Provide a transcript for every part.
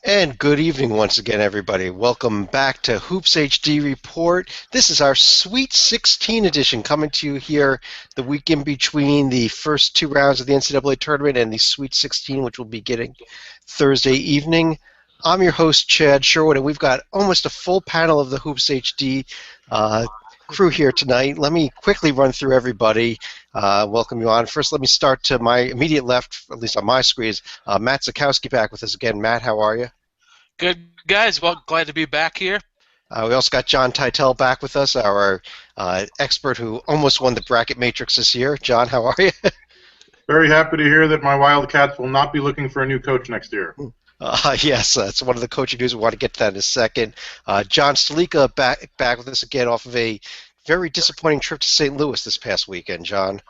And good evening once again, everybody. Welcome back to Hoops HD Report. This is our Sweet 16 edition coming to you here the week in between the first two rounds of the NCAA Tournament and the Sweet 16, which we'll be getting Thursday evening. I'm your host, Chad Sherwood, and we've got almost a full panel of the Hoops HD crew here tonight. Let me quickly run through everybody. Welcome you on. First, let me start to my immediate left, at least on my screen, is Matt Zakowski back with us again. Matt, how are you? Good, guys. Well, glad to be back here. We also got John Teitel back with us, our expert who almost won the bracket matrix this year. John, how are you? Very happy to hear that my Wildcats will not be looking for a new coach next year. Yes, it's one of the coaching news. We want to get to that in a second. John Stalika back with us again off of a very disappointing trip to St. Louis this past weekend, John.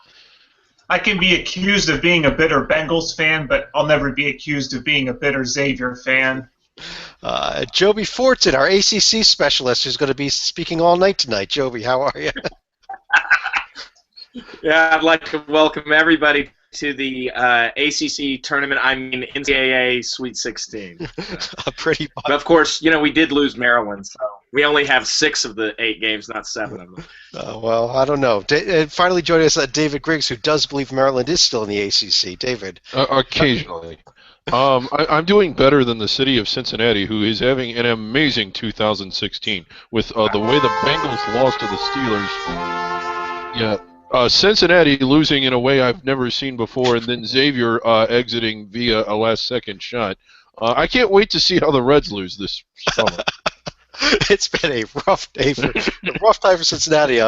I can be accused of being a bitter Bengals fan, but I'll never be accused of being a bitter Xavier fan. Joby Fortin, our ACC specialist, who's going to be speaking all night tonight. Joby, how are you? Yeah, I'd like to welcome everybody to the ACC tournament. I mean, NCAA Sweet 16. Pretty much. But of course, we did lose Maryland, so we only have 6 of the 8 games, not 7 of them. Well, I don't know. Finally joining us, David Griggs, who does believe Maryland is still in the ACC. David. Occasionally. I'm doing better than the city of Cincinnati, who is having an amazing 2016 with the way the Bengals lost to the Steelers. Yeah, Cincinnati losing in a way I've never seen before, and then Xavier exiting via a last-second shot. I can't wait to see how the Reds lose this summer. It's been a rough day rough time for Cincinnati.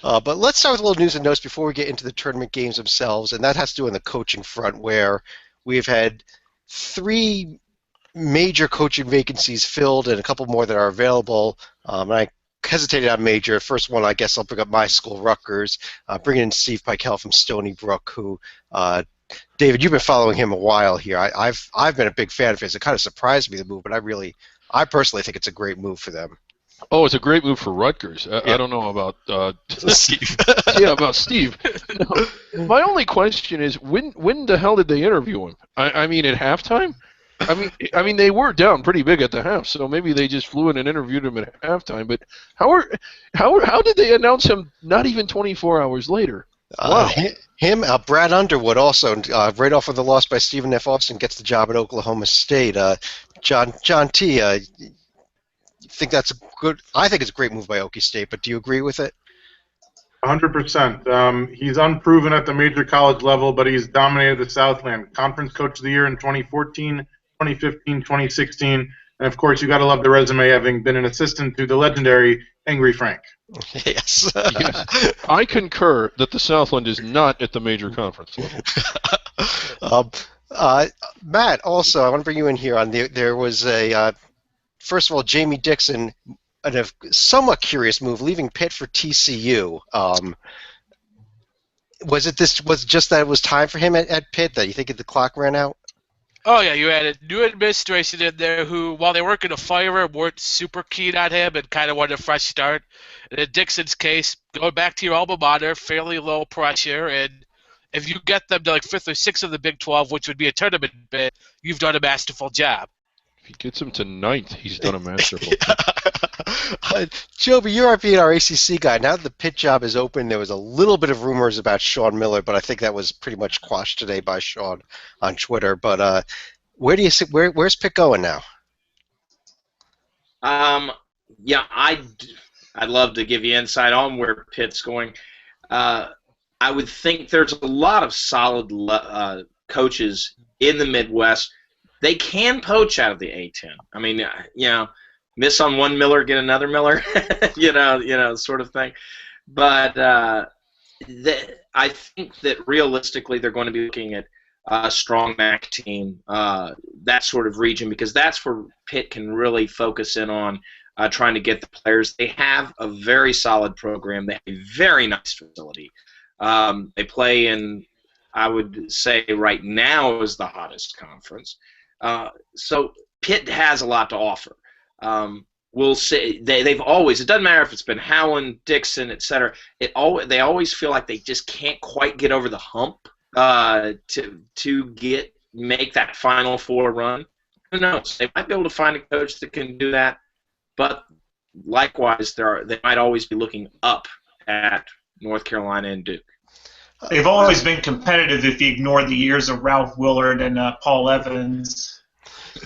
But let's start with a little news and notes before we get into the tournament games themselves, and that has to do on the coaching front, where we've had 3 major coaching vacancies filled and a couple more that are available. And I hesitated on major. First one, I guess I'll bring up my school, Rutgers, bringing in Steve Pikel from Stony Brook, who, David, you've been following him a while here. I've been a big fan of his. It kind of surprised me, the move, but I personally think it's a great move for them. Oh, it's a great move for Rutgers. I don't know about Steve. Yeah, about Steve. No. My only question is, when the hell did they interview him? I mean, at halftime? I mean, they were down pretty big at the half, so maybe they just flew in and interviewed him at halftime. But how did they announce him not even 24 hours later? Wow. Brad Underwood also, right off of the loss by Stephen F. Austin, gets the job at Oklahoma State. John T., think that's a good? I think it's a great move by Okie State, but do you agree with it? 100%. He's unproven at the major college level, but he's dominated the Southland. Conference Coach of the Year in 2014, 2015, 2016, and of course you got to love the resume, having been an assistant to the legendary Angry Frank. Yes. Yes. I concur that the Southland is not at the major conference level. Matt, also, I want to bring you in here on there was a. First of all, Jamie Dixon, a somewhat curious move, leaving Pitt for TCU. Was just that it was time for him at Pitt, that you think the clock ran out? Oh, yeah, you had a new administration in there who, while they weren't going to fire him, weren't super keen on him and kind of wanted a fresh start. And in Dixon's case, going back to your alma mater, fairly low pressure, and if you get them to like 5th or 6th of the Big 12, which would be a tournament bid, you've done a masterful job. If he gets him to 9th, he's done a masterful job. Joby, you're being our ACC guy. Now that the Pitt job is open, there was a little bit of rumors about Sean Miller, but I think that was pretty much quashed today by Sean on Twitter. But where do you see, where's Pitt going now? Yeah, I'd love to give you insight on where Pitt's going. I would think there's a lot of solid coaches in the Midwest. They can poach out of the A-10. I mean, miss on one Miller, get another Miller, sort of thing. But I think that realistically they're going to be looking at a strong MAC team, that sort of region, because that's where Pitt can really focus in on trying to get the players. They have a very solid program. They have a very nice facility. They play in, I would say right now, is the hottest conference. So Pitt has a lot to offer. We'll see. They've always. It doesn't matter if it's been Howland, Dixon, etc. They always feel like they just can't quite get over the hump to make that Final Four run. who knows? They might be able to find a coach that can do that, but likewise, they might always be looking up at North Carolina and Duke. They've always been competitive if you ignore the years of Ralph Willard and Paul Evans.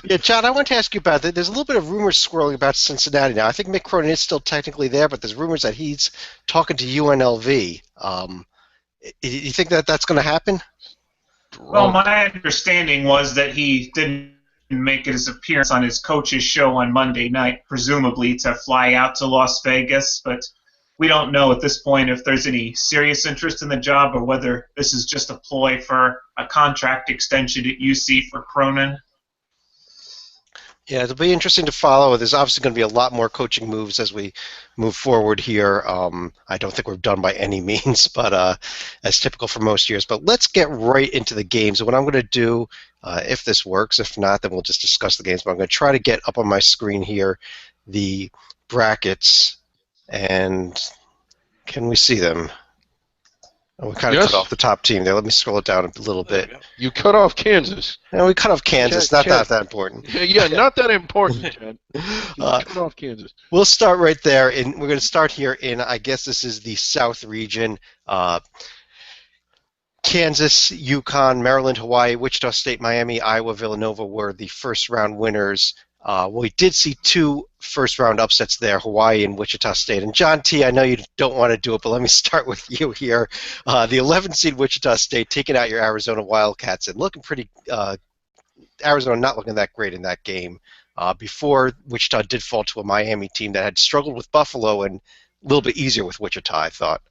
Yeah, John, I want to ask you about that. There's a little bit of rumors swirling about Cincinnati now. I think Mick Cronin is still technically there, but there's rumors that he's talking to UNLV. You think that that's going to happen? Well, my understanding was that he didn't make his appearance on his coach's show on Monday night, presumably to fly out to Las Vegas, but we don't know at this point if there's any serious interest in the job or whether this is just a ploy for a contract extension at UC for Cronin. Yeah, it'll be interesting to follow. There's obviously going to be a lot more coaching moves as we move forward here. I don't think we're done by any means, but as typical for most years. But let's get right into the games. And what I'm going to do, if this works, if not, then we'll just discuss the games. But I'm going to try to get up on my screen here the brackets, and can we see them? Oh, we kind of cut off the top team there. Let me scroll it down a little bit. You cut off Kansas. No, we cut off Kansas. Not that important. Yeah, not that important, Chad. Cut off Kansas. We'll start right there. We're going to start here in, I guess this is the South region. Kansas, UConn, Maryland, Hawaii, Wichita State, Miami, Iowa, Villanova were the first-round winners. We did see two first-round upsets there, Hawaii and Wichita State. And John T., I know you don't want to do it, but let me start with you here. The 11th seed Wichita State taking out your Arizona Wildcats and looking pretty Arizona not looking that great in that game. Before Wichita did fall to a Miami team that had struggled with Buffalo and a little bit easier with Wichita, I thought.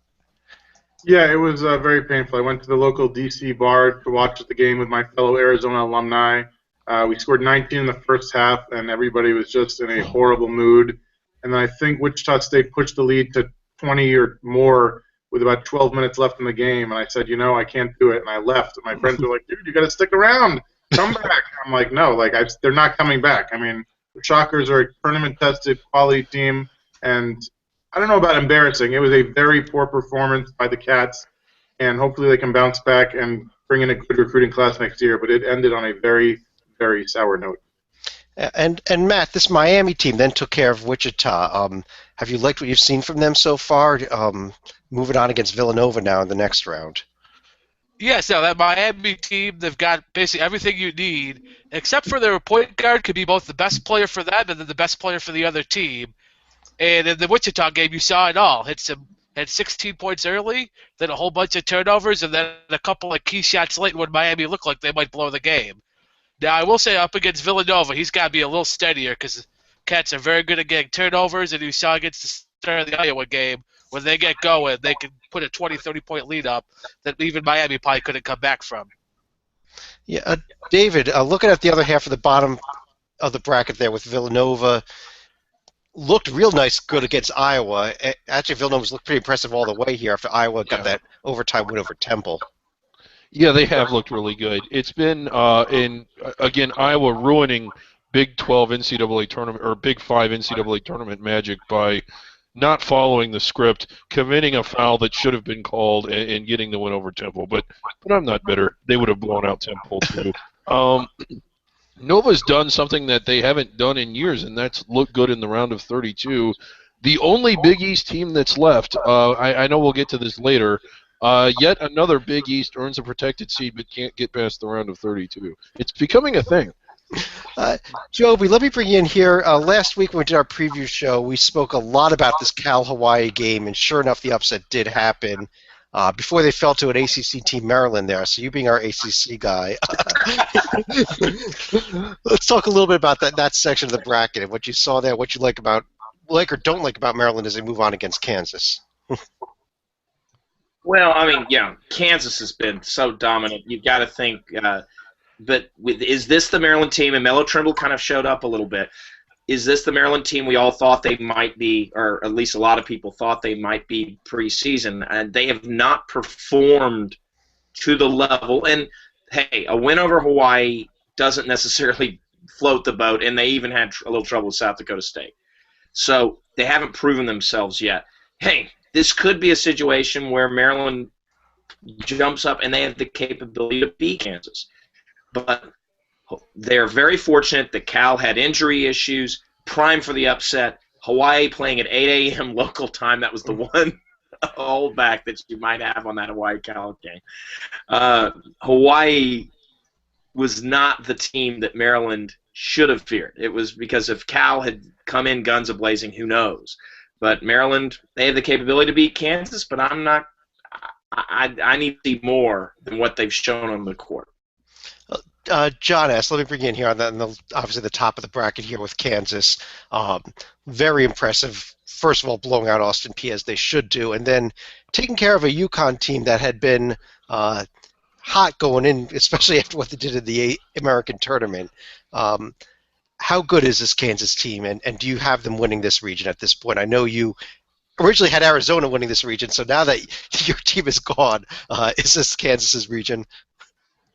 Yeah, it was very painful. I went to the local D.C. bar to watch the game with my fellow Arizona alumni. We scored 19 in the first half, and everybody was just in a horrible mood. And then I think Wichita State pushed the lead to 20 or more with about 12 minutes left in the game. And I said, I can't do it. And I left. And my friends were like, dude, you got to stick around. Come back. I'm like, no, they're not coming back. I mean, the Shockers are a tournament-tested quality team. And I don't know about embarrassing. It was a very poor performance by the Cats. And hopefully they can bounce back and bring in a good recruiting class next year. But it ended on a very, very sour note. And Matt, this Miami team then took care of Wichita. Have you liked what you've seen from them so far? Moving on against Villanova now in the next round. Yes, now that Miami team, they've got basically everything you need, except for their point guard could be both the best player for them and then the best player for the other team. And in the Wichita game, you saw it all. Had 16 points early, then a whole bunch of turnovers, and then a couple of key shots late when Miami looked like they might blow the game. Now, I will say up against Villanova, he's got to be a little steadier because Cats are very good at getting turnovers, and you saw against the start of the Iowa game, when they get going, they can put a 20, 30-point lead up that even Miami probably couldn't come back from. Yeah, David, looking at the other half of the bottom of the bracket there with Villanova, looked real nice good against Iowa. Actually, Villanova's looked pretty impressive all the way here after Iowa got that overtime win over Temple. Yeah, they have looked really good. It's been again Iowa ruining Big 12 NCAA tournament or Big 5 NCAA tournament magic by not following the script, committing a foul that should have been called, and getting the win over Temple. But I'm not bitter. They would have blown out Temple too. Nova's done something that they haven't done in years, and that's look good in the round of 32. The only Big East team that's left, I know we'll get to this later. Yet another Big East earns a protected seed but can't get past the round of 32. It's becoming a thing. Joby, let me bring you in here. Last week when we did our preview show, we spoke a lot about this Cal-Hawaii game, and sure enough, the upset did happen before they fell to an ACC team, Maryland there. So you being our ACC guy, let's talk a little bit about that section of the bracket and what you saw there, what you like or don't like about Maryland as they move on against Kansas. Well, I mean, Kansas has been so dominant. You've got to think, but is this the Maryland team? And Melo Trimble kind of showed up a little bit. Is this the Maryland team we all thought they might be, or at least a lot of people thought they might be preseason? And they have not performed to the level. And, hey, a win over Hawaii doesn't necessarily float the boat, and they even had a little trouble with South Dakota State. So they haven't proven themselves yet. Hey, this could be a situation where Maryland jumps up and they have the capability to beat Kansas. But They're very fortunate that Cal had injury issues, prime for the upset. Hawaii playing at 8 a.m. local time. That was the one holdback that you might have on that Hawaii-Cal game. Hawaii was not the team that Maryland should have feared. It was because if Cal had come in guns a-blazing, who knows? But Maryland, they have the capability to beat Kansas, but I'm not. I need to see more than what they've shown on the court. John S., let me bring you in here on obviously the top of the bracket here with Kansas. Very impressive. First of all, blowing out Austin Peay as they should do, and then taking care of a UConn team that had been hot going in, especially after what they did in the American tournament. How good is this Kansas team, and do you have them winning this region at this point? I know you originally had Arizona winning this region, so now that your team is gone, is this Kansas's region?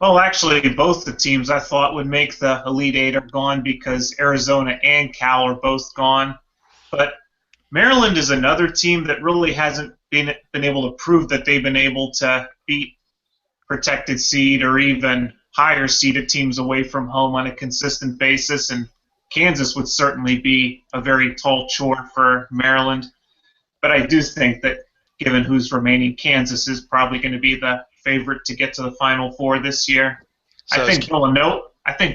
Well, actually, both the teams I thought would make the Elite Eight are gone because Arizona and Cal are both gone. But Maryland is another team that really hasn't been able to prove that they've been able to beat protected seed or even higher seeded teams away from home on a consistent basis, and Kansas would certainly be a very tall chore for Maryland. But I do think that given who's remaining, Kansas is probably going to be the favorite to get to the Final Four this year. So I think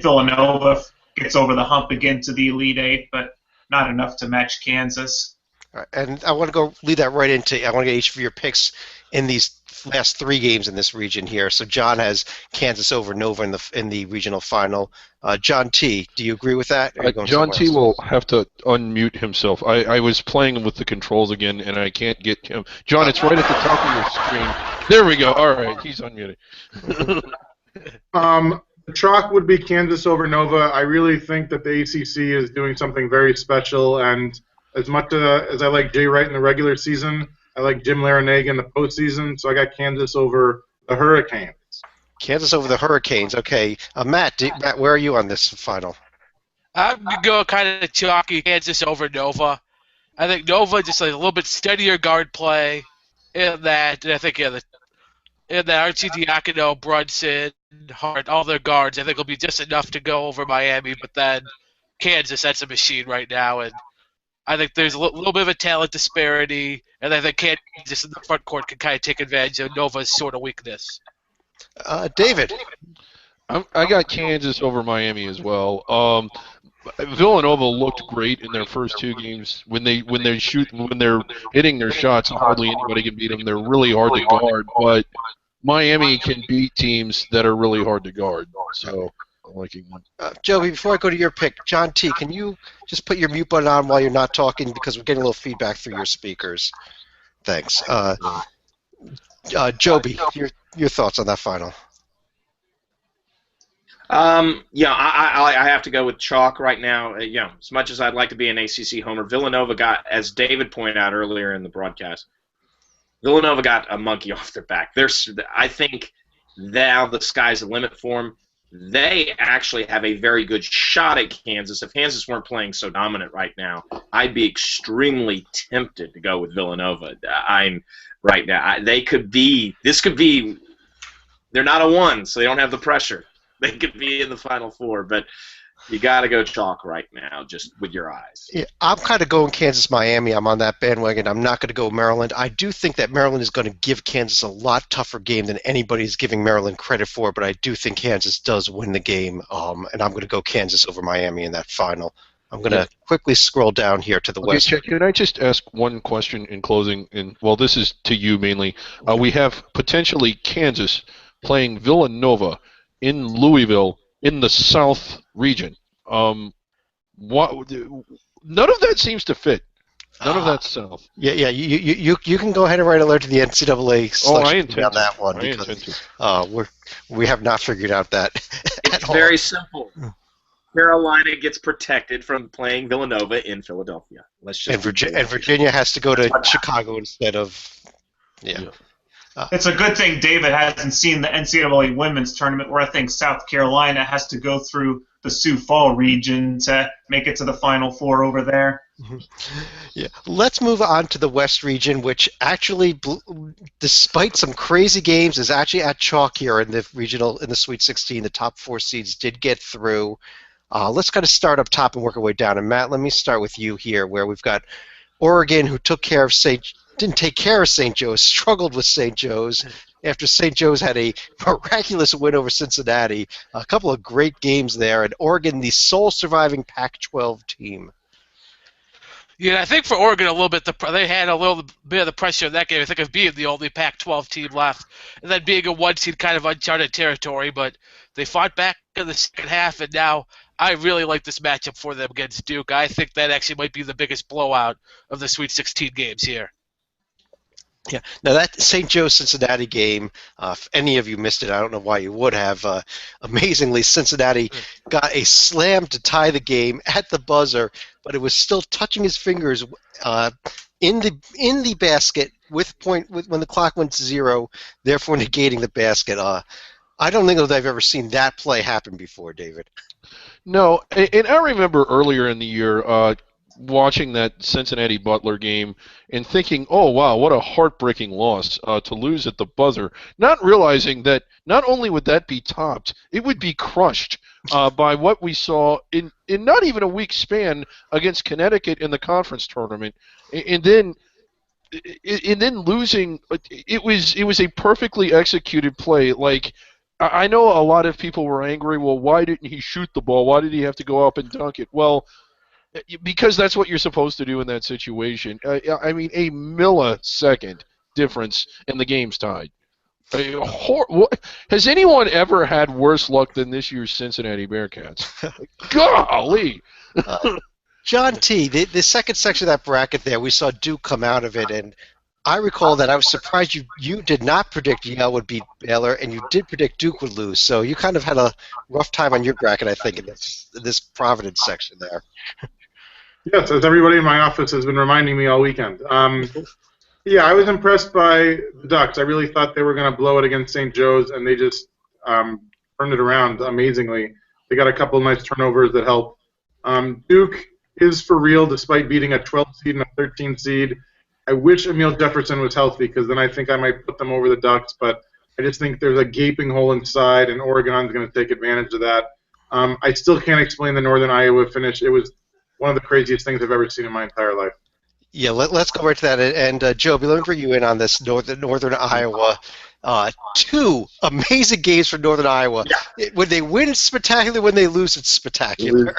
Villanova gets over the hump again to the Elite Eight, but not enough to match Kansas. All right, and I want to go lead that right into. I want to get each of your picks in these last three games in this region here. So John has Kansas over Nova in the regional final. John T., do you agree with that? John T. will have to unmute himself. I was playing with the controls again, and I can't get him. John, it's right at the top of your screen. There we go. All right, he's unmuted. The chalk would be Kansas over Nova. I really think that the ACC is doing something very special, and as much as I like Jay Wright in the regular season, I like Jim Larinaga in the postseason, so I got Kansas over the Hurricanes. Kansas over the Hurricanes. Okay. Matt, where are you on this final? I'm going to go kind of chalky Kansas over Nova. I think Nova just like a little bit steadier guard play in that. And I think in that Archie Diacono, Brunson, Hart, all their guards, I think will be just enough to go over Miami. But then Kansas, that's a machine right now. And I think there's a little bit of a talent disparity. And I think Kansas in the front court can kind of take advantage of Nova's sort of weakness. David. I got Kansas over Miami as well. Villanova looked great in their first two games. When they're hitting their shots, hardly anybody can beat them. They're really hard to guard, but Miami can beat teams that are really hard to guard. So I'm liking them. Joby, before I go to your pick, John T., can you just put your mute button on while you're not talking because we're getting a little feedback through your speakers. Thanks. Joby, your thoughts on that final? I have to go with chalk right now. As much as I'd like to be an ACC homer, Villanova got, as David pointed out earlier in the broadcast, Villanova got a monkey off their back. I think now the sky's the limit for them. They actually have a very good shot at Kansas. If Kansas weren't playing so dominant right now, I'd be extremely tempted to go with Villanova. Right now. This could be, they're not a 1, so they don't have the pressure. They could be in the Final Four, but you got to go chalk right now, just with your eyes. Yeah, I'm kind of going Kansas-Miami. I'm on that bandwagon. I'm not going to go Maryland. I do think that Maryland is going to give Kansas a lot tougher game than anybody's giving Maryland credit for, but I do think Kansas does win the game, and I'm going to go Kansas over Miami in that final. I'm going to quickly scroll down here to the west. Chet, can I just ask one question in closing? This is to you mainly. We have potentially Kansas playing Villanova in Louisville in the South region. None of that seems to fit. None of that's South. Yeah. You can go ahead and write a letter to the NCAA I intend on that one because we have not figured out that. It's very simple. Carolina gets protected from playing Villanova in Philadelphia. And Virginia has to go to Chicago instead of. Yeah. It's a good thing David hasn't seen the NCAA women's tournament where I think South Carolina has to go through the Sioux Falls region to make it to the Final Four over there. Yeah. Let's move on to the West region, which actually, despite some crazy games, is actually at chalk here in the Sweet 16. The top 4 seeds did get through. Let's kind of start up top and work our way down. And Matt, let me start with you here, where we've got Oregon, who didn't take care of St. Joe's, struggled with St. Joe's after St. Joe's had a miraculous win over Cincinnati. A couple of great games there, and Oregon, the sole surviving Pac-12 team. Yeah, I think for Oregon a little bit, they had a little bit of the pressure in that game. I think of being the only Pac-12 team left, and then being a one seed, kind of uncharted territory. But they fought back in the second half, and now I really like this matchup for them against Duke. I think that actually might be the biggest blowout of the Sweet 16 games here. Yeah. Now that St. Joe Cincinnati game, if any of you missed it, I don't know why you would have. Amazingly, Cincinnati got a slam to tie the game at the buzzer, but it was still touching his fingers in the basket when the clock went to 0, therefore negating the basket. I don't think that I've ever seen that play happen before, David. No, and I remember earlier in the year watching that Cincinnati Butler game and thinking, oh, wow, what a heartbreaking loss to lose at the buzzer, not realizing that not only would that be topped, it would be crushed by what we saw in not even a week span against Connecticut in the conference tournament. And then losing, it was a perfectly executed play. Like, I know a lot of people were angry, well, why didn't he shoot the ball? Why did he have to go up and dunk it? Well, because that's what you're supposed to do in that situation. I mean, a millisecond difference and the game's tied. Has anyone ever had worse luck than this year's Cincinnati Bearcats? Golly! John T., the second section of that bracket there, we saw Duke come out of it, and I recall that I was surprised you did not predict Yale would beat Baylor, and you did predict Duke would lose. So you kind of had a rough time on your bracket, I think, in this Providence section there. Yes, as everybody in my office has been reminding me all weekend. Yeah, I was impressed by the Ducks. I really thought they were going to blow it against St. Joe's, and they just turned it around amazingly. They got a couple of nice turnovers that helped. Duke is for real, despite beating a 12 seed and a 13 seed. I wish Emil Jefferson was healthy, because then I think I might put them over the Ducks, but I just think there's a gaping hole inside, and Oregon's going to take advantage of that. I still can't explain the Northern Iowa finish. It was one of the craziest things I've ever seen in my entire life. Yeah, let's go right to that. And Joby, let me bring you in on this Northern Iowa. 2 amazing games for Northern Iowa. Yeah. When they win, it's spectacular. When they lose, it's spectacular.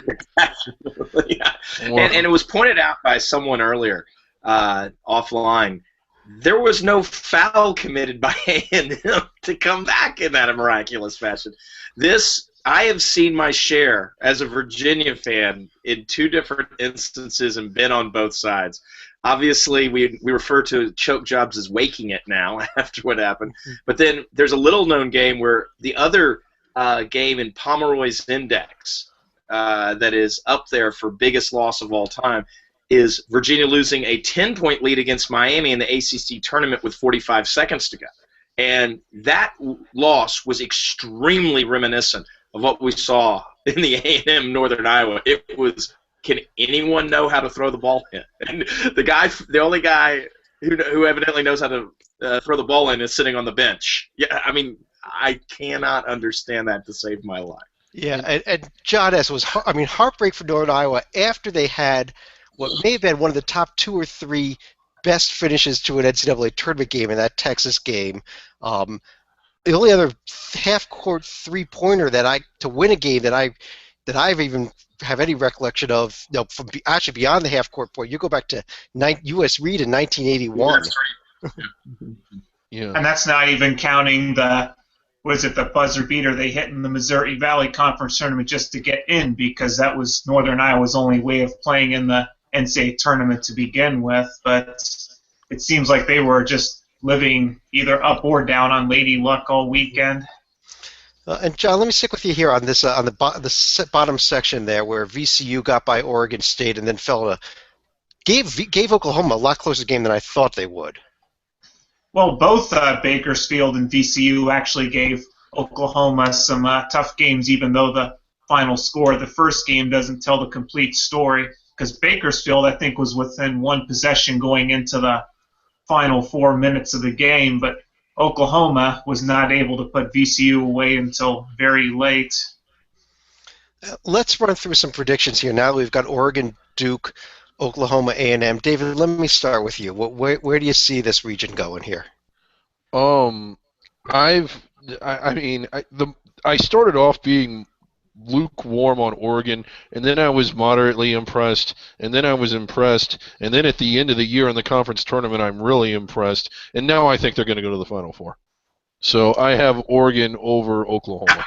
Yeah. And it was pointed out by someone earlier offline. There was no foul committed by A&M to come back in that miraculous fashion. I have seen my share as a Virginia fan in 2 different instances and been on both sides. Obviously, we refer to choke jobs as waking it now after what happened. But then there's a little-known game where the other game in Pomeroy's Index that is up there for biggest loss of all time is Virginia losing a 10-point lead against Miami in the ACC tournament with 45 seconds to go. And that loss was extremely reminiscent of what we saw in the A&M Northern Iowa. It was, can anyone know how to throw the ball in? And the only guy who evidently knows how to throw the ball in is sitting on the bench. Yeah, I mean, I cannot understand that to save my life. Yeah, and John S. was heartbreak for Northern Iowa after they had what may have been one of the top 2 or 3 best finishes to an NCAA tournament game in that Texas game. The only other half-court three-pointer to win a game that I've even have any recollection of, from actually beyond the half-court point, you go back to U.S. Reed in 1981. Yeah. And that's not even counting the buzzer beater they hit in the Missouri Valley Conference Tournament just to get in, because that was Northern Iowa's only way of playing in the NCAA Tournament to begin with. But it seems like they were just living either up or down on lady luck all weekend. And John, let me stick with you here on this on the bottom section there, where VCU got by Oregon State and then gave Oklahoma a lot closer game than I thought they would. Well, both Bakersfield and VCU actually gave Oklahoma some tough games, even though the final score. The first game doesn't tell the complete story because Bakersfield, I think, was within one possession going into the final 4 minutes of the game, but Oklahoma was not able to put VCU away until very late. Let's run through some predictions here. Now we've got Oregon, Duke, Oklahoma, A&M. David, let me start with you. Where do you see this region going here? I started off being lukewarm on Oregon, and then I was moderately impressed, and then I was impressed, and then at the end of the year in the conference tournament, I'm really impressed, and now I think they're going to go to the Final Four. So I have Oregon over Oklahoma.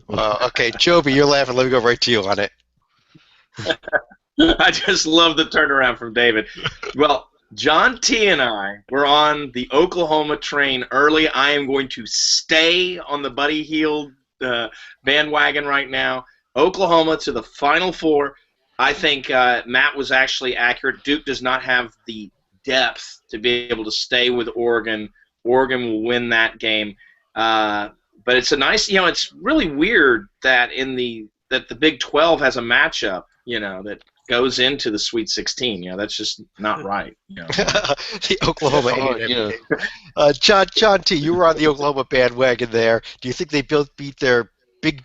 Okay, Joby, you're laughing. Let me go right to you on it. I just love the turnaround from David. Well, John T. and I were on the Oklahoma train early. I am going to stay on the Buddy Hield bandwagon right now. Oklahoma to the Final Four. I think Matt was actually accurate. Duke does not have the depth to be able to stay with Oregon. Oregon will win that game. But it's a nice, it's really weird that that the Big 12 has a matchup, that goes into the Sweet 16. That's just not right. The Oklahoma A&M game. John T., you were on the Oklahoma bandwagon there. Do you think they beat their Big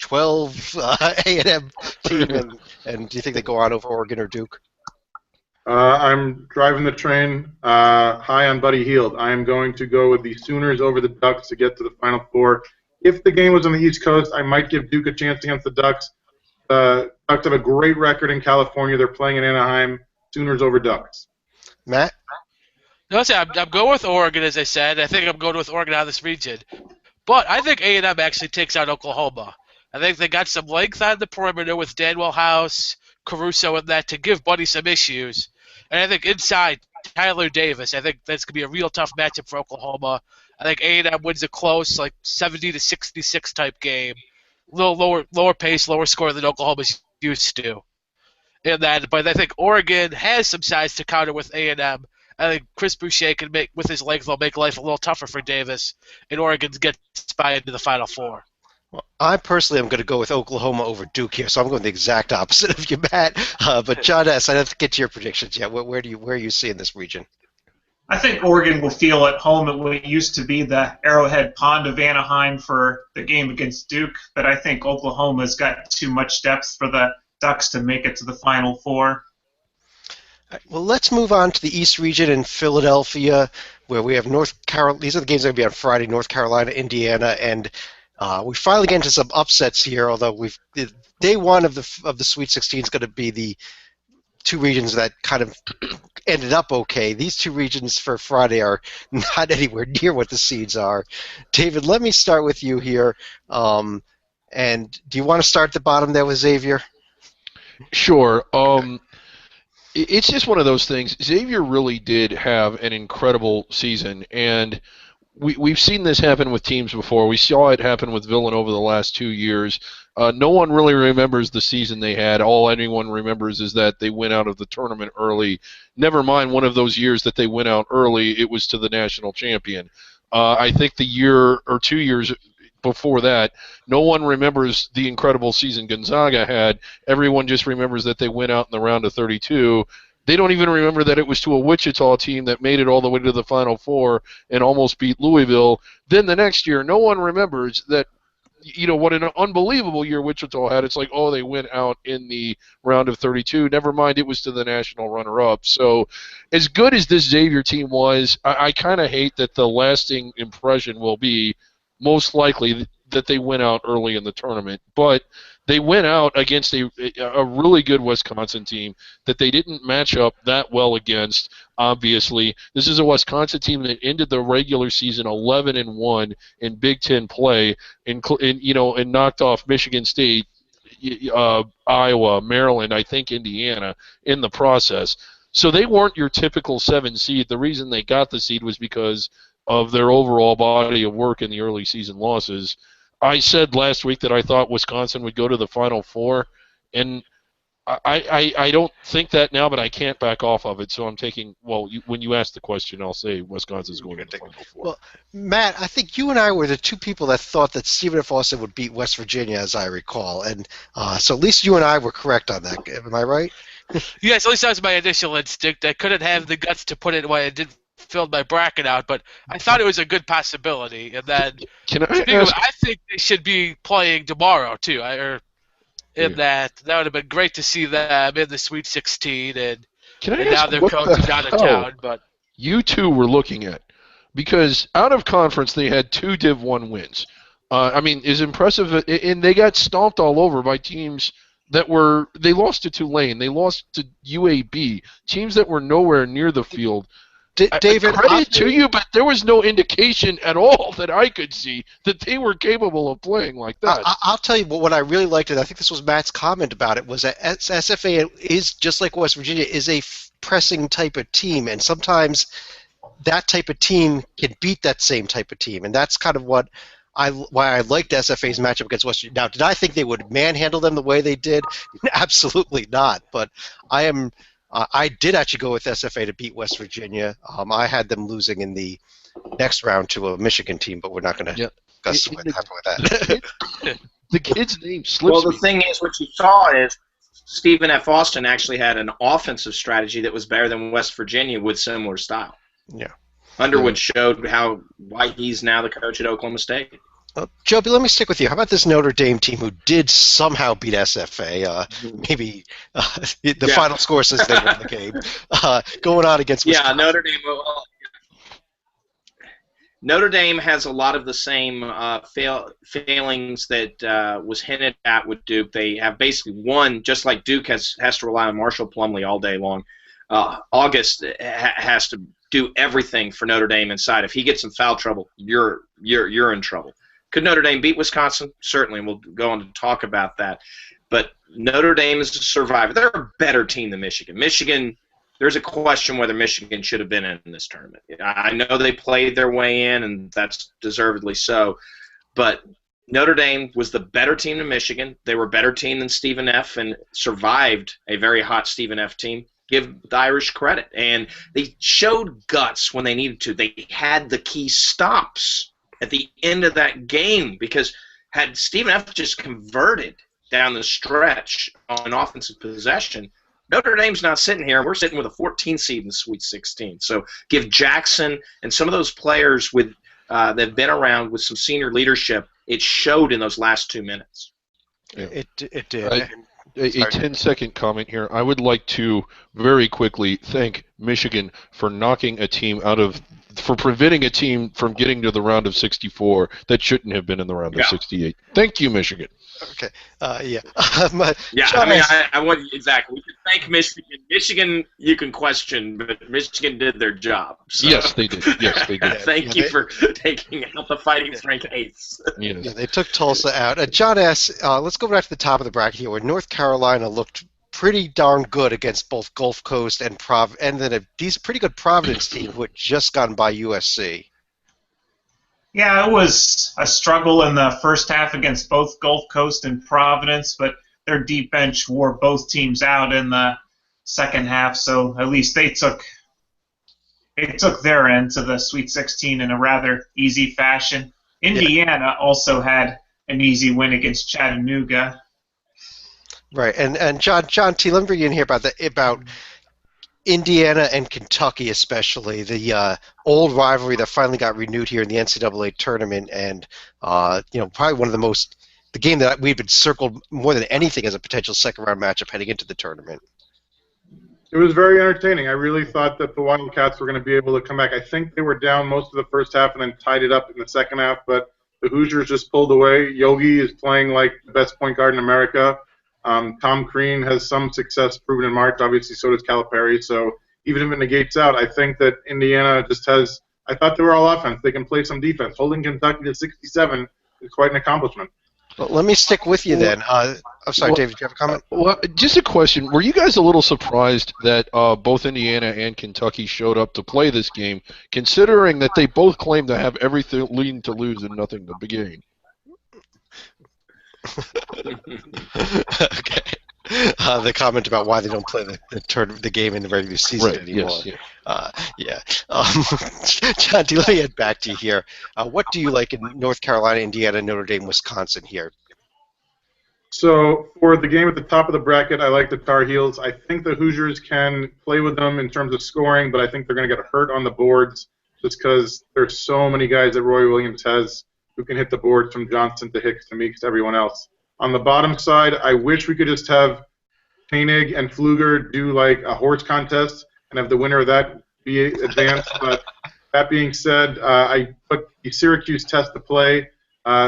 12 A&M team, and do you think they go on over Oregon or Duke? I'm driving the train high on Buddy Hield. I am going to go with the Sooners over the Ducks to get to the Final Four. If the game was on the East Coast, I might give Duke a chance against the Ducks. Ducks have a great record in California. They're playing in Anaheim. Sooners over Ducks. Matt? No, I'm going with Oregon, as I said. I think I'm going with Oregon out of this region. But I think A&M actually takes out Oklahoma. I think they got some length on the perimeter with Danwell House, Caruso, and that to give Buddy some issues. And I think inside, Tyler Davis, I think that's going to be a real tough matchup for Oklahoma. I think A&M wins a close, 70-66 type game. A little lower pace, lower score than Oklahoma's used to. But I think Oregon has some size to counter with A&M. I think Chris Boucher can with his length, will make life a little tougher for Davis, and Oregon gets by into the Final Four. Well, I personally am going to go with Oklahoma over Duke here, so I'm going the exact opposite of you, Matt. But John S., I don't have to get to your predictions yet. Where are you seeing this region? I think Oregon will feel at home at what used to be the Arrowhead Pond of Anaheim for the game against Duke, but I think Oklahoma's got too much depth for the Ducks to make it to the Final Four. Right, well, let's move on to the East region in Philadelphia, where we have North Carolina. These are the games that are going to be on Friday: North Carolina, Indiana, and we finally get into some upsets here. Although day one of the Sweet 16 is going to be the two regions that kind of ended up okay. These two regions for Friday are not anywhere near what the seeds are. David, let me start with you here. And do you want to start at the bottom there with Xavier? Sure. It's just one of those things. Xavier really did have an incredible season, and we've seen this happen with teams before. We saw it happen with Villanova the last 2 years. No one really remembers the season they had. All anyone remembers is that they went out of the tournament early. Never mind one of those years that they went out early, it was to the national champion. I think the year or 2 years before that, no one remembers the incredible season Gonzaga had. Everyone just remembers that they went out in the round of 32. They don't even remember that it was to a Wichita team that made it all the way to the Final Four and almost beat Louisville. Then the next year, no one remembers that, what an unbelievable year Wichita had. It's like, oh, they went out in the round of 32. Never mind, it was to the national runner-up. So as good as this Xavier team was, I kind of hate that the lasting impression will be most likely that they went out early in the tournament. But they went out against a really good Wisconsin team that they didn't match up that well against, obviously. This is a Wisconsin team that ended the regular season 11-1 in Big Ten play and knocked off Michigan State, Iowa, Maryland, I think Indiana in the process. So they weren't your typical 7 seed. The reason they got the seed was because of their overall body of work in the early season losses. I said last week that I thought Wisconsin would go to the Final Four, and I don't think that now, but I can't back off of it. So I'm taking. Well, when you ask the question, I'll say Wisconsin's going to the Final Four. Well, Matt, I think you and I were the two people that thought that Stephen F. Austin would beat West Virginia, as I recall, and so at least you and I were correct on that. Am I right? Yes, at least that was my initial instinct. I couldn't have the guts to put it when I did fill my bracket out, but I thought it was a good possibility. And then, Can I ask? I think they should be playing tomorrow too. That would have been great to see them in the Sweet 16, and now they're coaching out of town. But you two were looking at, because out of conference they had 2 Div 1 wins. I mean, is impressive, and they got stomped all over by teams that were. They lost to Tulane, they lost to UAB, teams that were nowhere near the field. David, credit to you, but there was no indication at all that I could see that they were capable of playing like that. I'll tell you what I really liked, and I think this was Matt's comment about it, was that SFA is, just like West Virginia, is a pressing type of team, and sometimes that type of team can beat that same type of team, and that's kind of why I liked SFA's matchup against West Virginia. Now, did I think they would manhandle them the way they did? Absolutely not, but I did actually go with SFA to beat West Virginia. I had them losing in the next round to a Michigan team, but we're not going to discuss what happened with that. The kid's name slips Well, the thing is, what you saw is Stephen F. Austin actually had an offensive strategy that was better than West Virginia with similar style. Yeah. Underwood showed why he's now the coach at Oklahoma State. Joby, let me stick with you. How about this Notre Dame team who did somehow beat SFA? Maybe the final score says they won the game. Going on against Wisconsin. Yeah, Notre Dame. Notre Dame has a lot of the same failings that was hinted at with Duke. They have basically one, just like Duke has to rely on Marshall Plumlee all day long. August has to do everything for Notre Dame inside. If he gets in foul trouble, you're in trouble. Could Notre Dame beat Wisconsin? Certainly, and we'll go on to talk about that. But Notre Dame is a survivor. They're a better team than Michigan. Michigan, there's a question whether Michigan should have been in this tournament. I know they played their way in, and that's deservedly so. But Notre Dame was the better team than Michigan. They were a better team than Stephen F. and survived a very hot Stephen F. team. Give the Irish credit. And they showed guts when they needed to. They had the key stops at the end of that game, because had Stephen F. just converted down the stretch on offensive possession, Notre Dame's not sitting here. We're sitting with a 14 seed in the Sweet 16. So give Jackson and some of those players that have been around with some senior leadership, it showed in those last 2 minutes. Yeah. It did. A 10-second comment here. I would like to very quickly thank Michigan for preventing a team from getting to the round of 64 that shouldn't have been in the round of 68. Thank you, Michigan. Okay. Yeah, John, I want exactly. We can thank Michigan. Michigan, you can question, but Michigan did their job. So. Yes, they did. Thank you for taking out the Fighting Frank eights. Yes. Yeah, they took Tulsa out. John S., let's go back to the top of the bracket here, where North Carolina looked pretty darn good against both Gulf Coast and then a pretty good Providence team who had just gotten by USC. Yeah, it was a struggle in the first half against both Gulf Coast and Providence, but their deep bench wore both teams out in the second half, so at least they took their end to the Sweet 16 in a rather easy fashion. Indiana also had an easy win against Chattanooga. Right, and John T., let me bring you in here about Indiana and Kentucky, especially the old rivalry that finally got renewed here in the NCAA tournament, and probably one of the game that we've been circled more than anything as a potential second-round matchup heading into the tournament. It was very entertaining. I really thought that the Wildcats were going to be able to come back. I think they were down most of the first half and then tied it up in the second half, but the Hoosiers just pulled away. Yogi is playing like the best point guard in America. Tom Crean has some success proven in March. Obviously, so does Calipari. So even if it negates out, I think that Indiana just has – I thought they were all offense. They can play some defense. Holding Kentucky to 67 is quite an accomplishment. Well, let me stick with you then. I'm sorry, David, did you have a comment? Well, just a question. Were you guys a little surprised that both Indiana and Kentucky showed up to play this game, considering that they both claim to have everything leading to lose and nothing to gain? Okay. the comment about why they don't play the game in the regular season Right. anymore. Yes. Yeah. Yeah. John, let me get back to you here. What do you like in North Carolina, Indiana, Notre Dame, Wisconsin here? So for the game at the top of the bracket, I like the Tar Heels. I think the Hoosiers can play with them in terms of scoring, but I think they're going to get hurt on the boards just because there's so many guys that Roy Williams has who can hit the boards from Johnson to Hicks to Meeks to everyone else. On the bottom side, I wish we could just have Koenig and Pfluger do like a horse contest and have the winner of that be advanced. But that being said, I put the Syracuse test to play.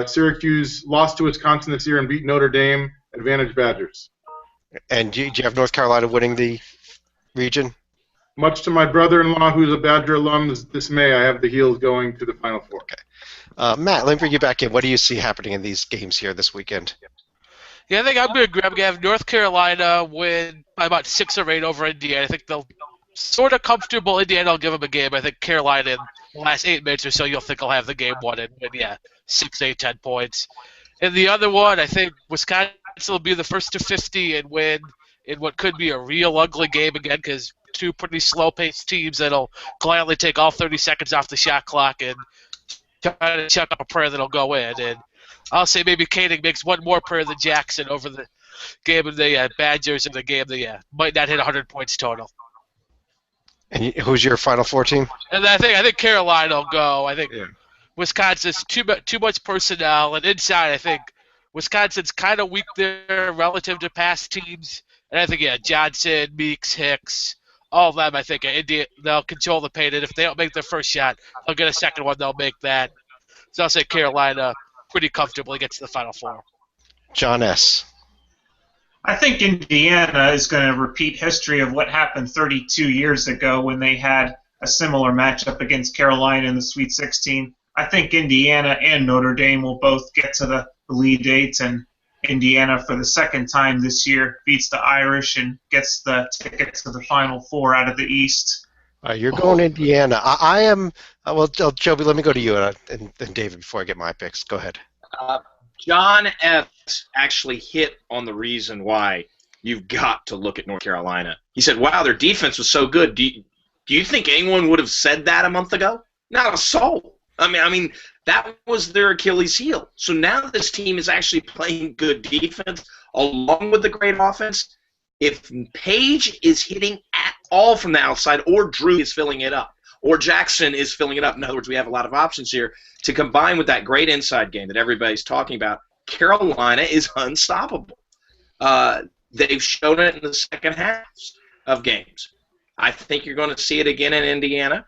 Syracuse lost to Wisconsin this year and beat Notre Dame. Advantage Badgers. And do you have North Carolina winning the region? Much to my brother-in-law, who's a Badger alum's dismay, I have the Heels going to the Final Four. Okay. Matt, let me bring you back in. What do you see happening in these games here this weekend? Yeah, I think I'm going to have North Carolina win by about 6 or 8 over Indiana. I think they'll sort of comfortable. Indiana will give them a game. I think Carolina in the last 8 minutes or so, you'll think will have the game won and win, 6, 8, 10 points. And the other one, I think Wisconsin will be the first to 50 and win in what could be a real ugly game again because two pretty slow-paced teams that'll gladly take all 30 seconds off the shot clock and try to chuck up a prayer that'll go in. And I'll say maybe Koenig makes one more prayer than Jackson over the game of the Badgers in the game that might not hit 100 points total. And who's your Final Four team? And I think Carolina will go. I think Wisconsin's too much personnel, and inside I think Wisconsin's kind of weak there relative to past teams. And I think Johnson, Meeks, Hicks, all of them. I think they'll control the paint, and if they don't make their first shot, they'll get a second one. They'll make that. So I'll say Carolina pretty comfortably gets to the Final Four. John S. I think Indiana is going to repeat history of what happened 32 years ago when they had a similar matchup against Carolina in the Sweet 16. I think Indiana and Notre Dame will both get to the Elite Eight, and Indiana for the second time this year beats the Irish and gets the ticket to the Final Four out of the East. You're going Indiana. I am. Well, Joby, let me go to you and David before I get my picks. Go ahead. John F. actually hit on the reason why you've got to look at North Carolina. He said, wow, their defense was so good. Do you think anyone would have said that a month ago? Not a soul. I mean, that was their Achilles heel. So now this team is actually playing good defense along with the great offense. If Page is hitting at all from the outside, or Drew is filling it up, or Jackson is filling it up, in other words, we have a lot of options here, to combine with that great inside game that everybody's talking about, Carolina is unstoppable. They've shown it in the second halves of games. I think you're going to see it again in Indiana.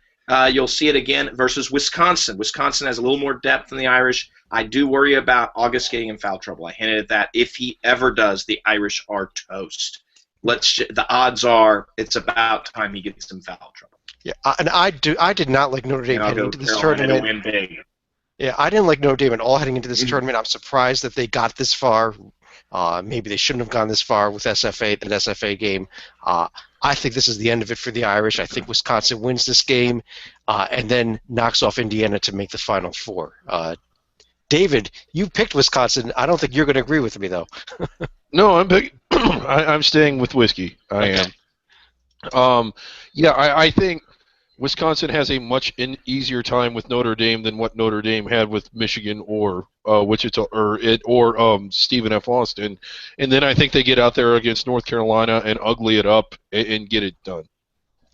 You'll see it again versus Wisconsin. Wisconsin has a little more depth than the Irish. I do worry about August getting in foul trouble. I hinted at that. If he ever does, the Irish are toast. The odds are it's about time he gets in foul trouble. Yeah, and I did not like Notre Dame heading into this tournament. Win big. Yeah, I didn't like Notre Dame at all heading into this tournament. I'm surprised that they got this far. Maybe they shouldn't have gone this far with SFA, that SFA game. I think this is the end of it for the Irish. I think Wisconsin wins this game and then knocks off Indiana to make the Final Four. David, you picked Wisconsin. I don't think you're going to agree with me, though. No, I'm staying with whiskey. I am. I think Wisconsin has a much easier time with Notre Dame than what Notre Dame had with Michigan or Wichita or Stephen F. Austin, and then I think they get out there against North Carolina and ugly it up and get it done.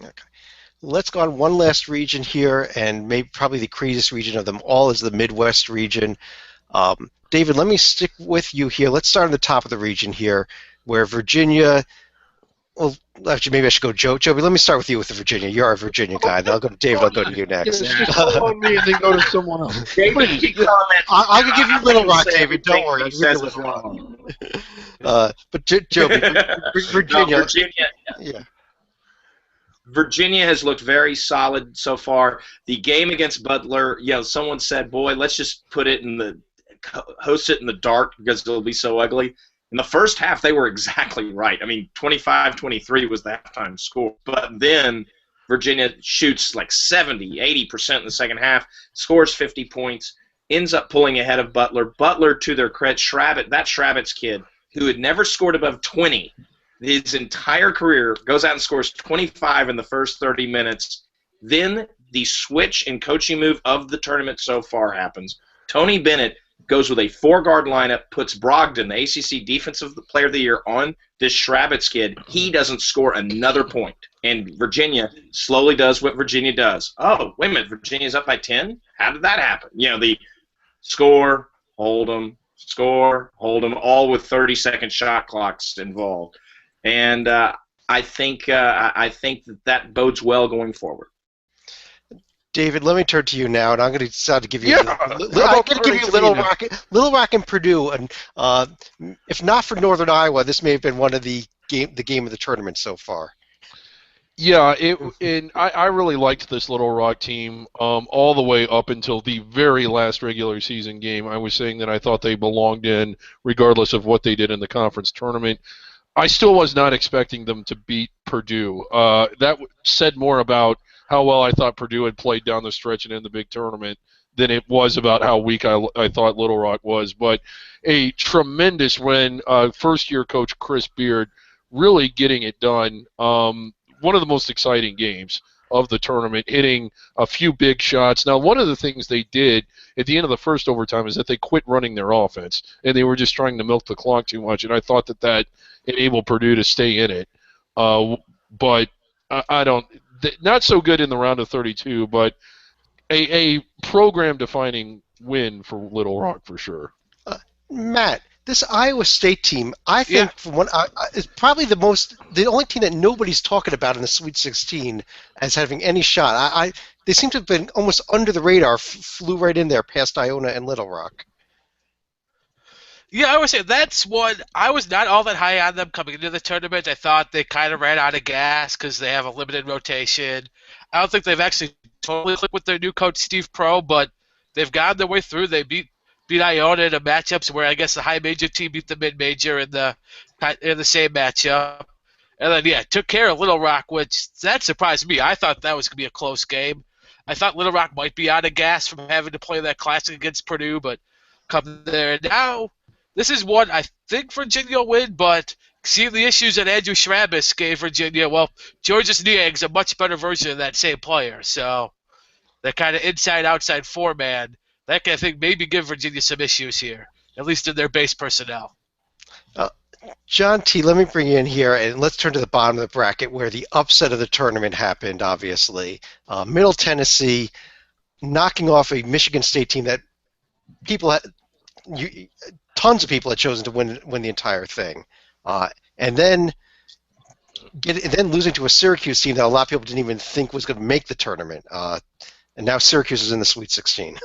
Okay. Let's go on one last region here, and maybe probably the craziest region of them all is the Midwest region. David, let me stick with you here. Let's start on the top of the region here, where Virginia. Well, actually, maybe I should go Joby. Let me start with you with the Virginia. You're our Virginia guy. Then I'll go to David. I'll go to you next. Just call on me and then go to someone else. I'll give you Little Rock, David. Don't worry. But Joby, Virginia. Yeah. Virginia has looked very solid so far. The game against Butler, someone said, boy, let's just host it in the dark because it'll be so ugly. In the first half, they were exactly right. I mean, 25-23 was the halftime score. But then Virginia shoots like 70, 80% in the second half, scores 50 points, ends up pulling ahead of Butler. Butler, to their credit, that Shravitz kid, who had never scored above 20 his entire career, goes out and scores 25 in the first 30 minutes. Then the switch and coaching move of the tournament so far happens. Tony Bennett goes with a 4-guard lineup, puts Brogdon, the ACC Defensive Player of the Year, on this Shrabitz kid. He doesn't score another point. And Virginia slowly does what Virginia does. Oh, wait a minute, Virginia's up by 10? How did that happen? The score, hold them, score, hold them, all with 30-second shot clocks involved. And I think that bodes well going forward. David, let me turn to you now, and I'm going to decide to give you. Yeah, I'm going to give you Little Rock and Purdue, and if not for Northern Iowa, this may have been one of the game of the tournament so far. Yeah, I really liked this Little Rock team all the way up until the very last regular season game. I was saying that I thought they belonged in, regardless of what they did in the conference tournament. I still was not expecting them to beat Purdue. That said more about how well I thought Purdue had played down the stretch and in the big tournament than it was about how weak I thought Little Rock was. But a tremendous win. First-year coach Chris Beard really getting it done. One of the most exciting games of the tournament, hitting a few big shots. Now, one of the things they did at the end of the first overtime is that they quit running their offense, and they were just trying to milk the clock too much, and I thought that enabled Purdue to stay in it. But I don't – not so good in the round of 32, but a program-defining win for Little Rock for sure. Matt, this Iowa State team, I think, is probably the only team that nobody's talking about in the Sweet 16 as having any shot. They seem to have been almost under the radar, flew right in there past Iona and Little Rock. Yeah, I would say that's one. I was not all that high on them coming into the tournament. I thought they kind of ran out of gas because they have a limited rotation. I don't think they've actually totally clicked with their new coach, Steve Pro, but they've gotten their way through. They beat Iona in a matchups where I guess the high major team beat the mid major in the same matchup. And then, took care of Little Rock, which that surprised me. I thought that was going to be a close game. I thought Little Rock might be out of gas from having to play that classic against Purdue, but come there now. This is one I think Virginia will win, but seeing the issues that Andrew Shrabis gave Virginia, well, Georges Niang's a much better version of that same player. So that kind of inside-outside four-man, that can, I think, maybe give Virginia some issues here, at least in their base personnel. John T., let me bring you in here, and let's turn to the bottom of the bracket where the upset of the tournament happened, obviously. Middle Tennessee knocking off a Michigan State team that tons of people had chosen to win the entire thing, and then losing to a Syracuse team that a lot of people didn't even think was going to make the tournament, and now Syracuse is in the Sweet 16.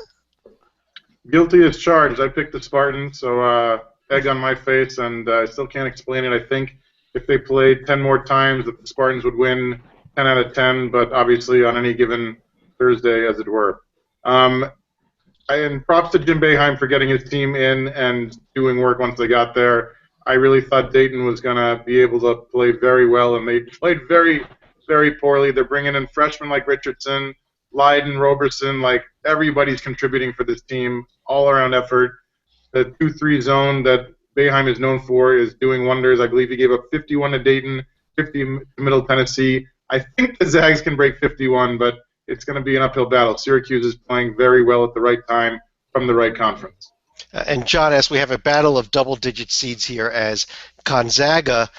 Guilty as charged. I picked the Spartans, so egg on my face, and I still can't explain it. I think if they played 10 more times, that the Spartans would win 10 out of 10, but obviously on any given Thursday, as it were. And props to Jim Boeheim for getting his team in and doing work once they got there. I really thought Dayton was going to be able to play very well, and they played very, very poorly. They're bringing in freshmen like Richardson, Leiden, Roberson, like everybody's contributing for this team, all-around effort. The 2-3 zone that Boeheim is known for is doing wonders. I believe he gave up 51 to Dayton, 50 to Middle Tennessee. I think the Zags can break 51, but it's going to be an uphill battle. Syracuse is playing very well at the right time from the right conference. And John S., we have a battle of double-digit seeds here as Gonzaga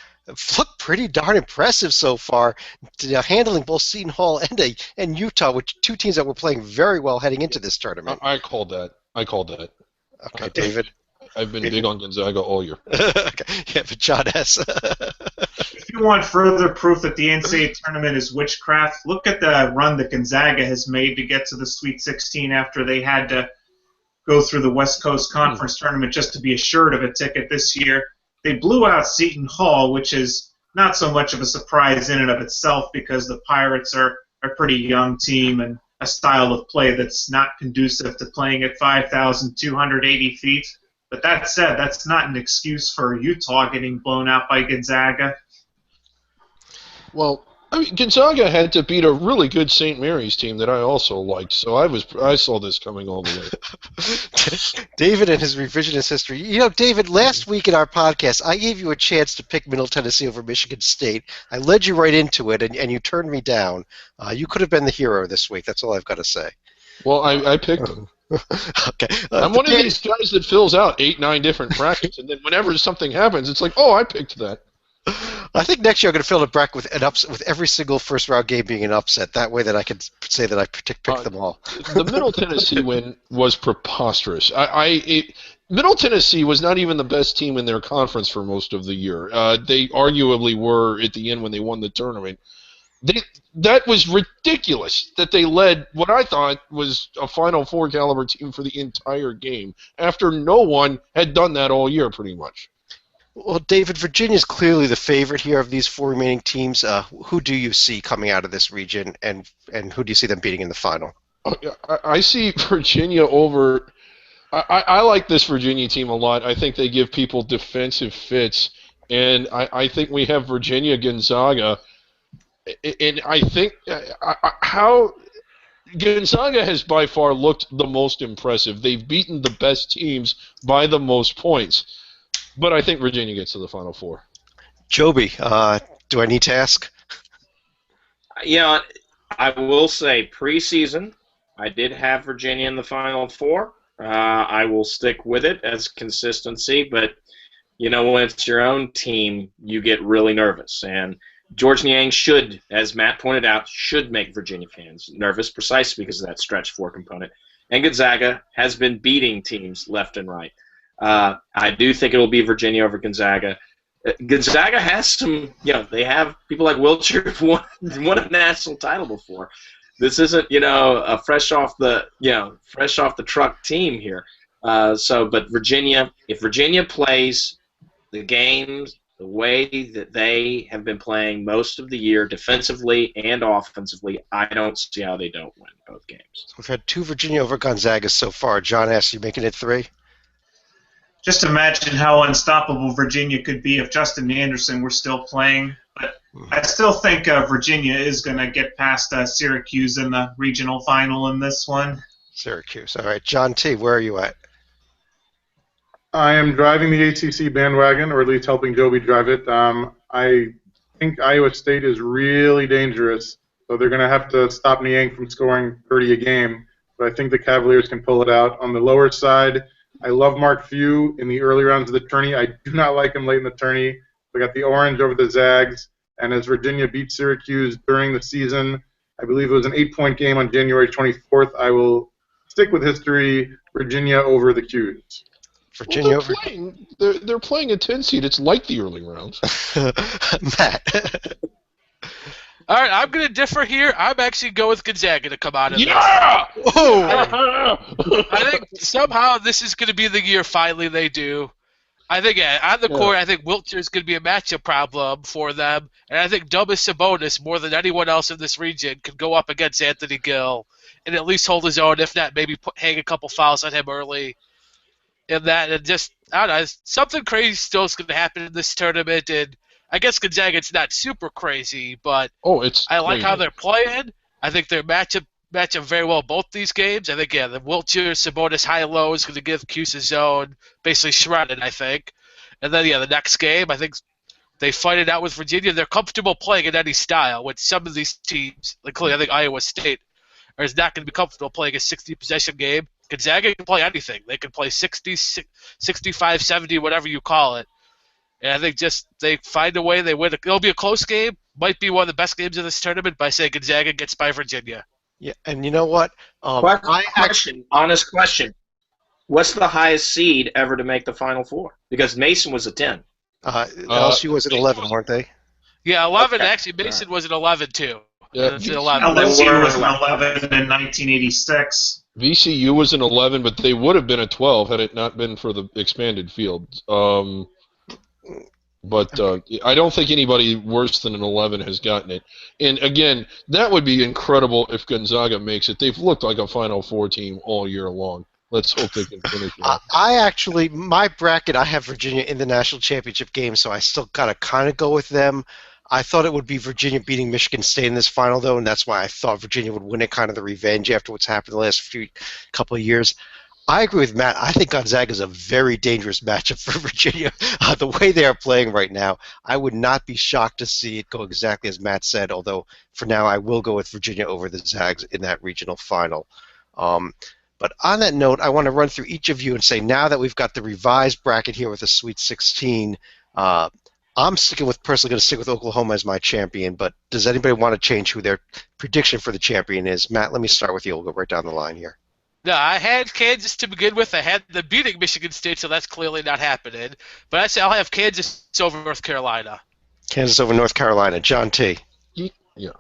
looked pretty darn impressive so far, handling both Seton Hall and Utah, which two teams that were playing very well heading into this tournament. I called that. Okay, David. I've been big on Gonzaga all year. Okay. Yeah, but John S. If you want further proof that the NCAA tournament is witchcraft, look at the run that Gonzaga has made to get to the Sweet 16 after they had to go through the West Coast Conference tournament just to be assured of a ticket this year. They blew out Seton Hall, which is not so much of a surprise in and of itself because the Pirates are a pretty young team and a style of play that's not conducive to playing at 5,280 feet. But that said, that's not an excuse for Utah getting blown out by Gonzaga. Well, I mean, Gonzaga had to beat a really good St. Mary's team that I also liked, so I saw this coming all the way. David and his revisionist history. You know, David, last week in our podcast, I gave you a chance to pick Middle Tennessee over Michigan State. I led you right into it, and you turned me down. You could have been the hero this week. That's all I've got to say. Well, I picked them. Okay. I'm one of these guys that fills out 8, 9 different brackets, and then whenever something happens, it's like, oh, I picked that. I think next year I'm going to fill a bracket with an upset, with every single first round game being an upset. That way, that I can say that I picked them all. The Middle Tennessee win was preposterous. Middle Tennessee was not even the best team in their conference for most of the year. They arguably were at the end when they won the tournament. That was ridiculous that they led what I thought was a Final Four caliber team for the entire game after no one had done that all year pretty much. Well, David, Virginia's clearly the favorite here of these 4 remaining teams. Who do you see coming out of this region, and who do you see them beating in the final? I see Virginia over. I like this Virginia team a lot. I think they give people defensive fits, and I think we have Virginia Gonzaga, and I think how Gonzaga has by far looked the most impressive. They've beaten the best teams by the most points. But I think Virginia gets to the Final Four. Joby, do I need to ask? You know, I will say preseason, I did have Virginia in the Final Four. I will stick with it as consistency, but you know, when it's your own team, you get really nervous. And George Niang should, as Matt pointed out, should make Virginia fans nervous precisely because of that stretch 4 component. And Gonzaga has been beating teams left and right. I do think it will be Virginia over Gonzaga. Gonzaga has some, you know, they have people like Wiltshire who won a national title before. This isn't, you know, a fresh off the truck team here. But Virginia, if Virginia plays the games the way that they have been playing most of the year, defensively and offensively, I don't see how they don't win both games. So we've had 2 Virginia over Gonzaga so far. John asks, you making it 3? Just imagine how unstoppable Virginia could be if Justin Anderson were still playing. But I still think Virginia is going to get past Syracuse in the regional final in this one. Syracuse. All right. John T., where are you at? I am driving the ACC bandwagon, or at least helping Joby drive it. I think Iowa State is really dangerous, so they're going to have to stop Niang from scoring 30 a game. But I think the Cavaliers can pull it out. On the lower side, I love Mark Few in the early rounds of the tourney. I do not like him late in the tourney. We got the orange over the Zags, and as Virginia beat Syracuse during the season, I believe it was an 8-point game on January 24th. I will stick with history, Virginia over the Qs. Virginia over. They're playing a 10 seed. It's like the early rounds. Matt. All right, I'm going to differ here. I'm actually going with Gonzaga to come out of this. Oh! I think somehow this is going to be the year finally they do. I think on the court, I think Wiltshire is going to be a matchup problem for them. And I think Domas Sabonis, more than anyone else in this region, can go up against Anthony Gill and at least hold his own, if not maybe hang a couple fouls on him early. And just, I don't know, something crazy still is going to happen in this tournament. And I guess Gonzaga, it's not super crazy, but I like how they're playing. I think they're match up very well both these games. I think, the Wiltshire Sabonis high-low is going to give Cuse his own, basically shredded, I think. And then, the next game, I think they fight it out with Virginia. They're comfortable playing in any style, which some of these teams, like clearly I think Iowa State, is not going to be comfortable playing a 60-possession game. Gonzaga can play anything. They can play 60, 65, 70, whatever you call it. And I think just they find a way, they win. It'll be a close game. Might be one of the best games of this tournament, but I say Gonzaga gets by Virginia. Yeah, and you know what? Honest question. What's the highest seed ever to make the Final Four? Because Mason was a 10. LSU was at 11, weren't they? Yeah, 11. Okay. Actually, Mason was at 11 too. Yeah, It's 11. LSU was an 11 in 1986. VCU was an 11, but they would have been a 12 had it not been for the expanded field. But I don't think anybody worse than an 11 has gotten it. And again, that would be incredible if Gonzaga makes it. They've looked like a Final Four team all year long. Let's hope they can finish it. My bracket, I have Virginia in the national championship game, so I still gotta kind of go with them. I thought it would be Virginia beating Michigan State in this final, though, and that's why I thought Virginia would win it, kind of the revenge after what's happened the last couple of years. I agree with Matt. I think Gonzaga is a very dangerous matchup for Virginia. The way they are playing right now, I would not be shocked to see it go exactly as Matt said, although for now I will go with Virginia over the Zags in that regional final. But on that note, I want to run through each of you and say now that we've got the revised bracket here with a Sweet 16, I'm personally going to stick with Oklahoma as my champion, but does anybody want to change who their prediction for the champion is? Matt, let me start with you. We'll go right down the line here. No, I had Kansas to begin with. I had them beating Michigan State, so that's clearly not happening. But I say I'll have Kansas over North Carolina. Kansas over North Carolina. John T. Yeah.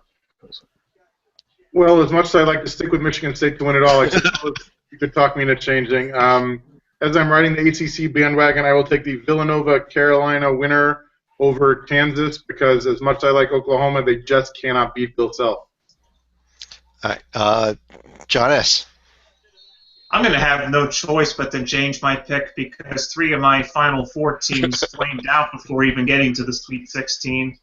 Well, as much as I like to stick with Michigan State to win it all, I suppose you could talk me into changing. As I'm riding the ACC bandwagon, I will take the Villanova-Carolina winner over Kansas because as much as I like Oklahoma, they just cannot beat Bill Self. All right. John S. I'm going to have no choice but to change my pick because 3 of my Final Four teams flamed out before even getting to the Sweet 16.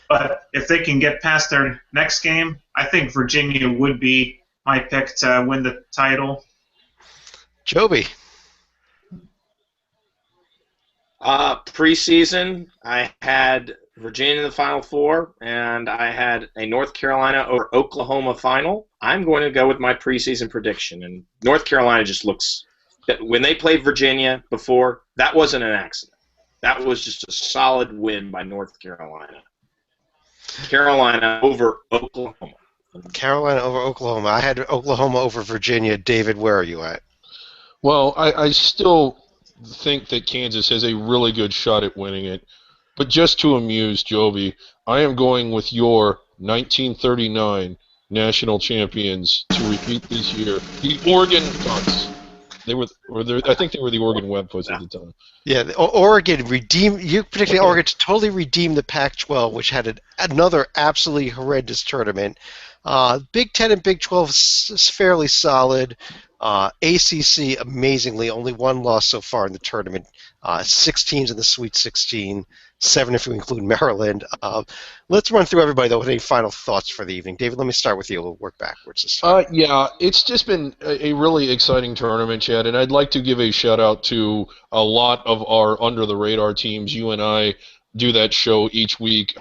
But if they can get past their next game, I think Virginia would be my pick to win the title. Joby. Preseason, I had Virginia in the Final Four, and I had a North Carolina or Oklahoma final. I'm going to go with my preseason prediction, and North Carolina just looks – when they played Virginia before, that wasn't an accident. That was just a solid win by North Carolina. Carolina over Oklahoma. Carolina over Oklahoma. I had Oklahoma over Virginia. David, where are you at? Well, I still think that Kansas has a really good shot at winning it. But just to amuse Joby, I am going with your 1939 national champions to repeat this year, the Oregon Ducks. I think they were the Oregon Webputs at the time. Yeah, Oregon redeemed. You predicted Oregon to totally redeem the Pac-12, which had another absolutely horrendous tournament. Big Ten and Big 12 is fairly solid. ACC, amazingly, only one loss so far in the tournament. 6 teams in the Sweet 16, 7 if you include Maryland. Let's run through everybody, though, with any final thoughts for the evening. David, let me start with you. We'll work backwards this time. Yeah, it's just been a really exciting tournament, Chad, and I'd like to give a shout-out to a lot of our under-the-radar teams. You and I do that show each week.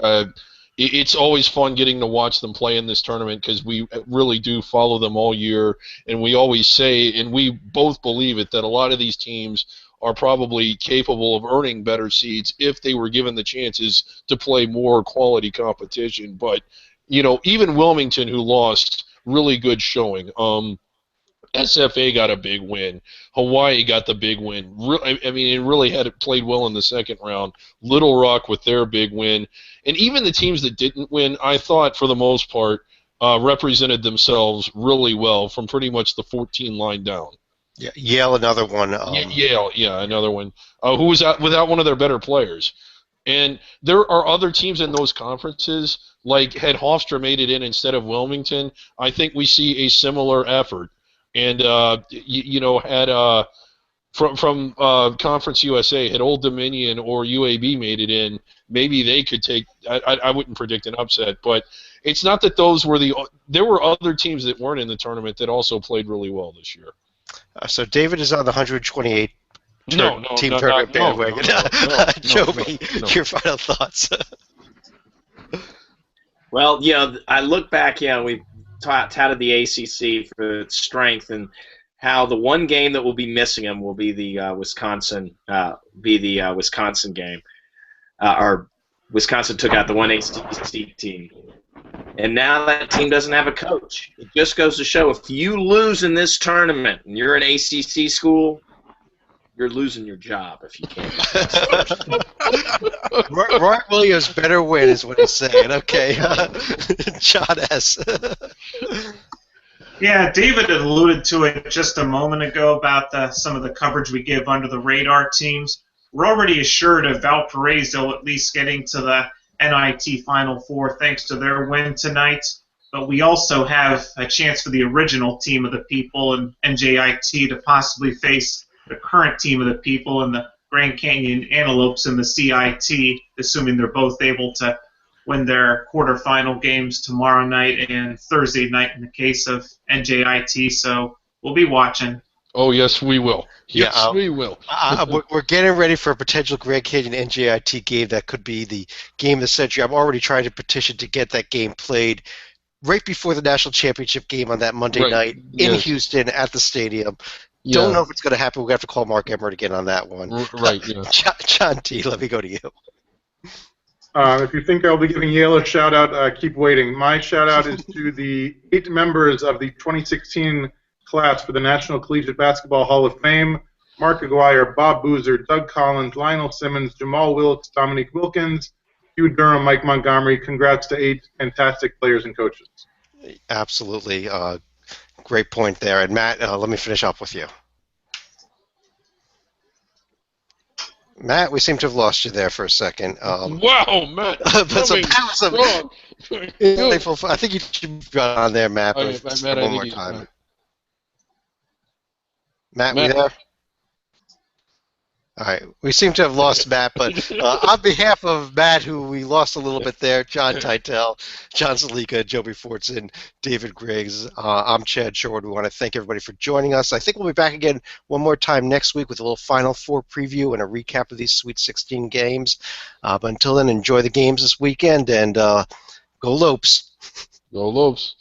It's always fun getting to watch them play in this tournament because we really do follow them all year, and we always say, and we both believe it, that a lot of these teams are probably capable of earning better seeds if they were given the chances to play more quality competition. But, even Wilmington, who lost, really good showing. SFA got a big win. Hawaii got the big win. I mean, it really had it played well in the second round. Little Rock with their big win. And even the teams that didn't win, I thought, for the most part, represented themselves really well from pretty much the 14 line down. Yeah, Yale, another one. Yale, another one. Who was out without one of their better players. And there are other teams in those conferences, like had Hofstra made it in instead of Wilmington, I think we see a similar effort. And, had from Conference USA, had Old Dominion or UAB made it in, maybe they could take – I wouldn't predict an upset. But it's not that those were there were other teams that weren't in the tournament that also played really well this year. So David is on the 128 team tournament bandwagon. Joby, your final thoughts. Well, I look back, we touted the ACC for its strength and how the one game that will be missing them will be the Wisconsin game. Or Wisconsin took out the one ACC team. And now that team doesn't have a coach. It just goes to show if you lose in this tournament and you're an ACC school, you're losing your job if you can't. Mark Williams better win is what he's saying. Okay. John S. Yeah, David had alluded to it just a moment ago about some of the coverage we give under the radar teams. We're already assured of Valparaiso at least getting to the NIT Final Four thanks to their win tonight. But we also have a chance for the original team of the people and NJIT to possibly face the current team of the people and the Grand Canyon Antelopes in the CIT, assuming they're both able to win their quarterfinal games tomorrow night and Thursday night in the case of NJIT. So we'll be watching. Oh, yes, we will. Yes, Yeah, we will. we're getting ready for a potential Grand Canyon NJIT game that could be the game of the century. I'm already trying to petition to get that game played right before the national championship game on that Monday night in Yes. Houston at the stadium. Yeah. Don't know if it's going to happen. We're going to have to call Mark Emmert again on that one. Right, yeah. John T., let me go to you. If you think I'll be giving Yale a shout-out, keep waiting. My shout-out is to the 8 members of the 2016 class for the National Collegiate Basketball Hall of Fame: Mark Aguirre, Bob Boozer, Doug Collins, Lionel Simmons, Jamal Wilkes, Dominique Wilkins, Hugh Durham, Mike Montgomery. Congrats to 8 fantastic players and coaches. Absolutely. Great point there. And Matt, let me finish up with you. Matt, we seem to have lost you there for a second. Wow, Matt. But Strong. I think you should be on there, Matt. Matt, one more time. Matt, we there? All right. We seem to have lost Matt, but on behalf of Matt, who we lost a little bit there, John Titel, John Salika, Joby Fortson, David Griggs, I'm Chad Sherwood. We want to thank everybody for joining us. I think we'll be back again one more time next week with a little Final Four preview and a recap of these Sweet 16 games. But until then, enjoy the games this weekend and go Lopes. Go Lopes.